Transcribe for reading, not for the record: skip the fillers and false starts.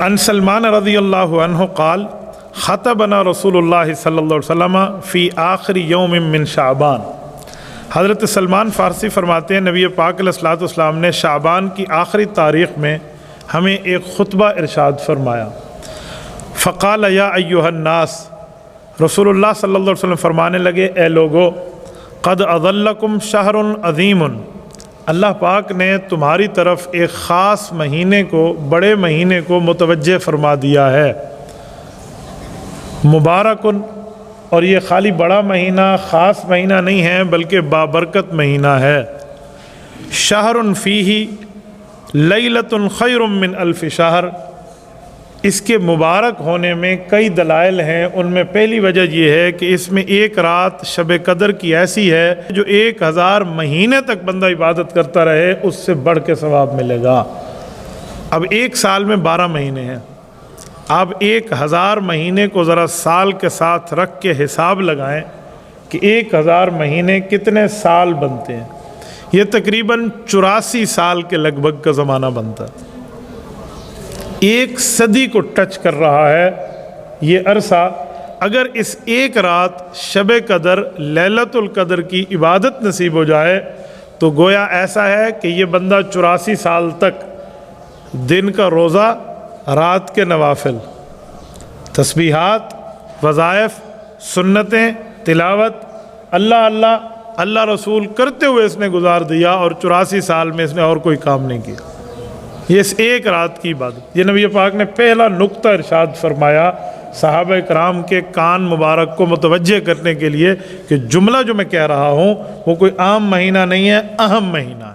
ان سلمان رضی اللہ عنہ قال خطبنا رسول اللہ صلی اللہ علیہ وسلم فی آخر یوم من شعبان۔ حضرت سلمان فارسی فرماتے ہیں نبی پاک علیہ الصلوۃ والسلام نے شعبان کی آخری تاریخ میں ہمیں ایک خطبہ ارشاد فرمایا۔ فقال یا ایھا الناس، رسول اللہ صلی اللہ علیہ وسلم فرمانے لگے اے لوگو، قد اضلکم شہر عظیم، اللہ پاک نے تمہاری طرف ایک خاص مہینے کو، بڑے مہینے کو متوجہ فرما دیا ہے، مبارکن، اور یہ خالی بڑا مہینہ، خاص مہینہ نہیں ہے بلکہ بابرکت مہینہ ہے، شہر فیہ لیلۃ خیر من الف شہر، اس کے مبارک ہونے میں کئی دلائل ہیں، ان میں پہلی وجہ یہ ہے کہ اس میں ایک رات شب قدر کی ایسی ہے جو 1000 مہینے تک بندہ عبادت کرتا رہے اس سے بڑھ کے ثواب ملے گا۔ اب ایک سال میں 12 مہینے ہیں، آپ 1000 مہینے کو ذرا سال کے ساتھ رکھ کے حساب لگائیں کہ 1000 مہینے کتنے سال بنتے ہیں۔ یہ تقریباً 84 سال کے لگ بھگ کا زمانہ بنتا ہے، 1 صدی کو ٹچ کر رہا ہے یہ عرصہ۔ اگر اس ایک رات شب قدر، لیلۃ القدر کی عبادت نصیب ہو جائے تو گویا ایسا ہے کہ یہ بندہ 84 سال تک دن کا روزہ، رات کے نوافل، تسبیحات، وظائف، سنتیں، تلاوت، اللہ اللہ اللہ رسول کرتے ہوئے اس نے گزار دیا، اور 84 سال میں اس نے اور کوئی کام نہیں کیا۔ یہ اس ایک رات کی عبادت، یہ نبی پاک نے پہلا نقطہ ارشاد فرمایا صحابہ کرام کے کان مبارک کو متوجہ کرنے کے لیے کہ جملہ جو میں کہہ رہا ہوں وہ کوئی عام مہینہ نہیں ہے، اہم مہینہ ہے۔